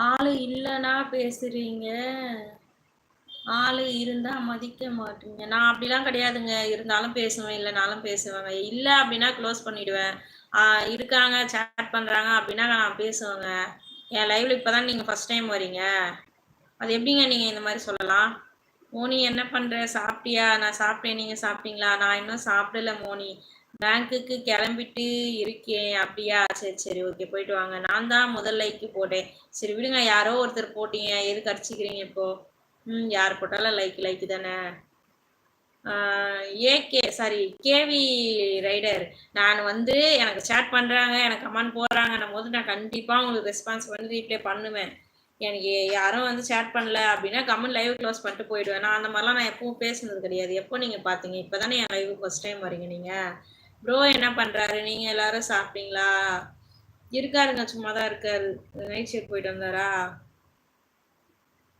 ஆளு இல்லைன்னா பேசுறீங்க, ஆளு இருந்தா மதிக்க மாட்டீங்க. நான் அப்படிலாம் கிடையாதுங்க. இருந்தாலும் பேசுவேன், இல்லைனாலும் பேசுவேங்க. இல்லை அப்படின்னா க்ளோஸ் பண்ணிடுவேன். இருக்காங்க, சேட் பண்றாங்க அப்படின்னா நான் பேசுவேங்க. என் லைவ்ல இப்பதான் நீங்க ஃபர்ஸ்ட் டைம் வரீங்க. அது எப்படிங்க நீங்க இந்த மாதிரி சொல்லலாம்? மோனி என்ன பண்ற? சாப்பிட்டியா? நான் சாப்பிட்டேன். நீங்க சாப்பிட்டீங்களா? நான் இன்னும் சாப்பிடல மோனி. பேங்க்குக்கு கிளம்பிட்டு இருக்கேன். அப்படியா? சரி சரி, ஓகே, போயிட்டு வாங்க. நான் தான் முதல் லைக்கு போட்டேன். சரி விடுங்க, யாரோ ஒருத்தர் போட்டீங்க, எதுக்கு அடிச்சுக்கிறீங்க இப்போ? யார் போட்டாலும் லைக் லைக் தானே. ஏகே சாரி கேவி ரைடர், நான் வந்து எனக்கு சேட் பண்ணுறாங்க, எனக்கு கமெண்ட் போடுறாங்கன்னும் போது நான் கண்டிப்பாக உங்களுக்கு ரெஸ்பான்ஸ் பண்ணி ரீப்ளே பண்ணுவேன். எனக்கு யாரும் வந்து சேட் பண்ணல அப்படின்னா கமெண்ட் லைவ் க்ளோஸ் பண்ணிட்டு போயிடுவேன். நான் அந்த மாதிரிலாம் நான் எப்பவும் பேசுனது கிடையாது. எப்போ நீங்கள் பார்த்தீங்க? இப்போ தானே என் லைவ் ஃபர்ஸ்ட் டைம் வரீங்க நீங்கள். ப்ரோ என்ன பண்ணுறாரு? நீங்கள் எல்லாரும் சாப்பிட்டீங்களா? இருக்காருங்க, சும்மா தான் இருக்காரு. நைட் ஷிஃப்ட் போயிட்டு வந்தாரா?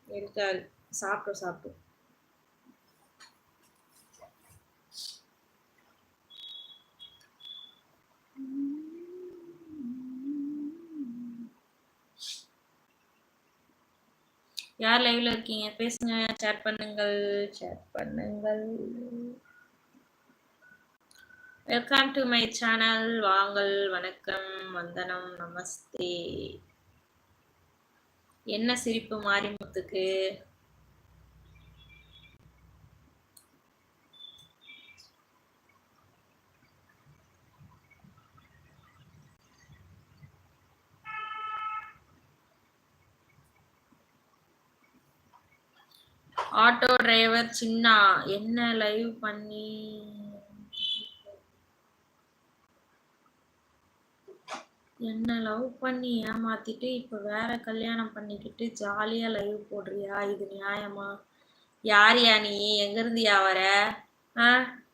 இருக்காரு. சாப்பிட்டோம் சாப்பிட்டோம். யார் லைவ்ல இருக்கீங்க? பேசுங்க, சேட் பண்ணுங்கள், சேட் பண்ணுங்கள். Welcome to my channel. வாங்கள், வணக்கம், வந்தனம், நமஸ்தே. என்ன சிரிப்பு மாரிமுத்துக்கு? ஆட்டோ டிரைவர் சின்னா என்ன லைவ் பண்ணி என்ன லவ் பண்ணி ஏமாத்திட்டு இப்ப வேற கல்யாணம் பண்ணிக்கிட்டு ஜாலியா லைவ் போடுறியா? இது நியாயமா? யாரியா நீ? எங்க இருந்தியா வர?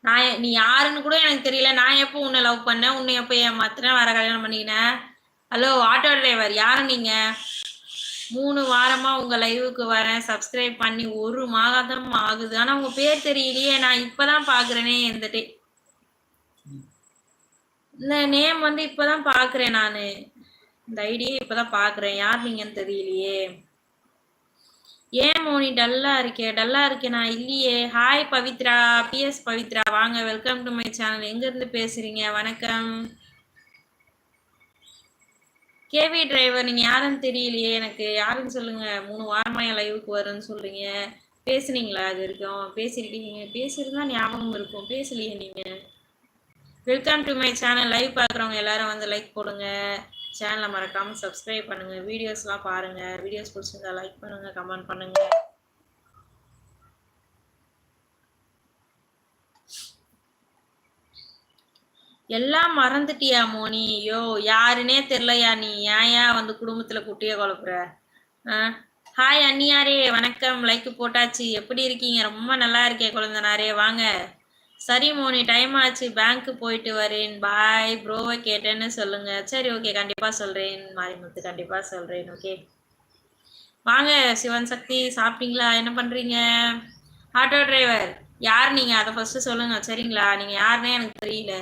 நான் நீ யாருன்னு கூட எனக்கு தெரியல. நான் எப்போ உன்னை லவ் பண்ணேன்? உன்னை எப்போ ஏமாத்துறேன்? வேற கல்யாணம் பண்ணிக்கினேன்? ஹலோ ஆட்டோ டிரைவர், யாரு நீங்க? 3 வாரமா உங்க லைவுக்கு வரேன், சப்ஸ்கிரைப் பண்ணி 1 மாதம் ஆகுது. ஆனா உங்க பேர் தெரியலையே. நான் இப்பதான் பாக்குறேனே. இந்த நேம் வந்து இப்பதான் பாக்குறேன் நானு. இந்த ஐடியை இப்பதான் பாக்குறேன். யார் நீங்கன்னு தெரியலையே. ஏன் மோனி டல்லா இருக்கே? டல்லா இருக்கே நான் இல்லையே. ஹாய் பவித்ரா, பிஎஸ் பவித்ரா, வாங்க, வெல்கம் டு மை சேனல். எங்க இருந்து பேசுறீங்க? வணக்கம். கேவி டிரைவர், நீங்க யாருன்னு தெரியலையே எனக்கு. யாருன்னு சொல்லுங்க. 3 வாரமா என் லைவுக்கு வருன்னு சொல்றீங்க. பேசுனீங்களா? அது வரைக்கும் பேசியிருக்கீங்க? பேசியிருந்தா ஞாபகம் இருக்கும். பேசலையே நீங்க. Welcome to my channel. Live பார்க்குறவங்க எல்லாரும் வந்து லைக் போடுங்க. சேனலை மறக்காம சப்ஸ்கிரைப் பண்ணுங்க. வீடியோஸ்லாம் பாருங்க. வீடியோஸ் பிடிச்சிருந்தா லைக் பண்ணுங்க, கமெண்ட் பண்ணுங்க. எல்லாம் மறந்துட்டியா மோனி? ஐயோ, யாருன்னே தெரியலையா நீ? ஏயா வந்து குடும்பத்துல குட்டிய குழப்புற? ஹாய் அண்ணியாரே, வணக்கம். லைக் போட்டாச்சு. எப்படி இருக்கீங்க? ரொம்ப நல்லா இருக்கேன் குழந்தனாரே, வாங்க. சரி மோனி, டைம் ஆச்சு, பேங்க்கு போயிட்டு வரேன். பாய். ப்ரோவை கேட்டேன்னு சொல்லுங்க. சரி, ஓகே, கண்டிப்பா சொல்றேன் மாரிமுத்து, கண்டிப்பா சொல்றேன். ஓகே, வாங்க. சிவன் சக்தி, சாப்பிட்டீங்களா? என்ன பண்றீங்க? ஆட்டோ டிரைவர், யார் நீங்க? அதை ஃபர்ஸ்ட் சொல்லுங்க, சரிங்களா? நீங்க யாருன்னே எனக்கு தெரியல.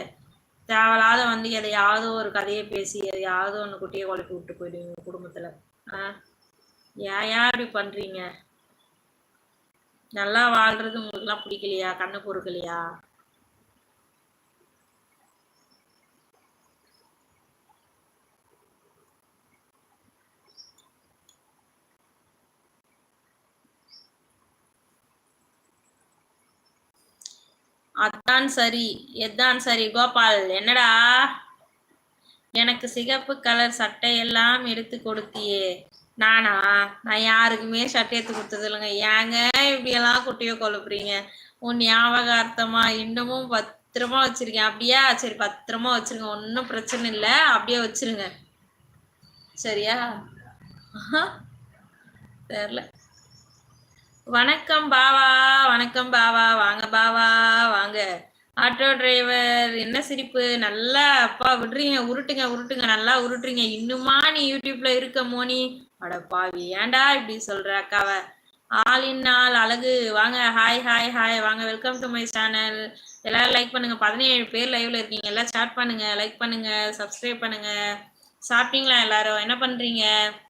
தேவையில்லாத வந்து எதையாவது ஒரு கதையை பேசி எதையாவது ஒன்று குட்டியை குழப்பி விட்டு போயிடுவீங்க குடும்பத்தில். ஏன் இப்படி பண்ணுறீங்க? நல்லா வாழ்றது உங்களுக்குலாம் பிடிக்கலையா? கண்ணு பொறுக்கலையா? அதான் சரி, எதான் சரி. கோபால், என்னடா? எனக்கு சிகப்பு கலர் சட்டையெல்லாம் எடுத்து கொடுத்தியே. நானா? நான் யாருக்குமே சட்டை எடுத்து கொடுத்தது இல்லைங்க. ஏங்க இப்படியெல்லாம் குட்டியை குழப்புறீங்க? உன் ஞாபகார்த்தமா இன்னமும் பத்திரமா வச்சிருக்கேன். அப்படியா? சரி, பத்திரமா வச்சிருங்க, ஒன்றும் பிரச்சனை இல்லை. அப்படியே வச்சிருங்க, சரியா? தெரியல. வணக்கம் பாவா, வணக்கம் பாவா, வாங்க பாவா, வாங்க. ஆட்டோ டிரைவர், என்ன சிரிப்பு? நல்லா அப்பா விடுறீங்க, உருட்டுங்க உருட்டுங்க, நல்லா உருட்டுறீங்க. இன்னுமா நீ யூடியூப்ல இருக்க மோனி? அட பாவி, ஏன்டா இப்படி சொல்ற அக்காவை? ஆளின் நாள் அழகு, வாங்க. ஹாய் ஹாய் ஹாய், வாங்க, வெல்கம் டு மை சேனல். எல்லாரும் லைக் பண்ணுங்க. 17 பேர் லைவ்ல இருக்கீங்க. எல்லாம் ஸ்டார்ட் பண்ணுங்க, லைக் பண்ணுங்க, சப்ஸ்கிரைப் பண்ணுங்க. சாப்பிட்டீங்களா? எல்லாரும் என்ன பண்றீங்க?